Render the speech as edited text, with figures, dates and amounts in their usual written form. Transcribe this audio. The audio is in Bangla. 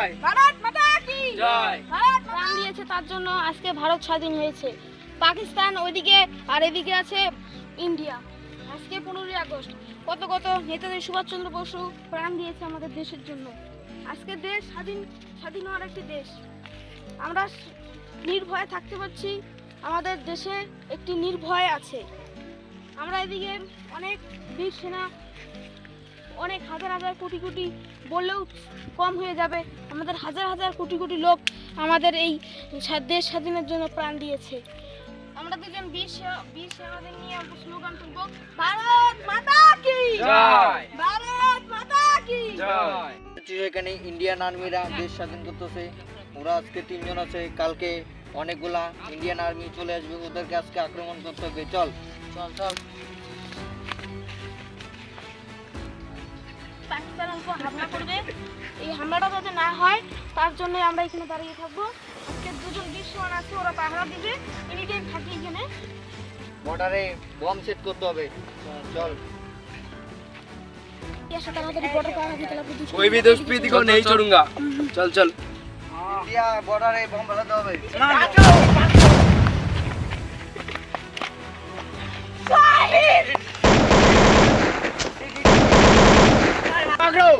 জয় ভারত মাতা কি জয়। ভারত প্রাণ দিয়েছে, তার জন্য আজকে ভারত স্বাধীন হয়েছে। পাকিস্তান ওইদিকে আর এদিকে আছে ইন্ডিয়া। আজকে 15ই আগস্ট কত কত নেতাজি সুভাষচন্দ্র বসু প্রাণ দিয়েছে আমাদের দেশের জন্য। আজকে দেশ স্বাধীন হওয়ার একটি দেশ। আমরা নির্ভয়ে থাকতে পারছি, আমাদের দেশে একটি নির্ভয় আছে। আমরা এদিকে অনেক বীর সেনা, অনেক হাজার হাজার কোটি কোটি বললেও কম হয়ে যাবে, আমাদের হাজার হাজার কোটি কোটি লোক আমাদের এই দেশ স্বাধীনের জন্য প্রাণ দিয়েছে। আমরা দুজন বীর সেনাদের নিয়ে আমরা স্লোগান তুলব, ভারত মাতা কি জয়। ভারত মাতা কি জয়। এখানে ইন্ডিয়ান আর্মিরা দেশ স্বাধীন করতেছে। ওরা আজকে 3 জন আছে, কালকে অনেকগুলা ইন্ডিয়ান আর্মি চলে আসবে, ওদেরকে আজকে আক্রমণ করতে হবে। চল চল চল। পাকিস্তানের উপর হামলা করবে, এই হামলাটা যাতে না হয় তার জন্য আমরা এখানে দাঁড়িয়ে থাকবো। আজকে দুজন বীর সেনা আছে, ওরা পাহারা দিবে, এনি টাইম থাকি এখানে। বর্ডারে বম সেট করতে হবে। চল এর সাথে আমাদের বর্ডার পাহারা দিতে লাগবে। कोई भी दुष्प्रीति को नहीं छोड़ूंगा। चल चल। ইন্ডিয়া বর্ডারে বম ফেলাতে হবে। पकड़ो।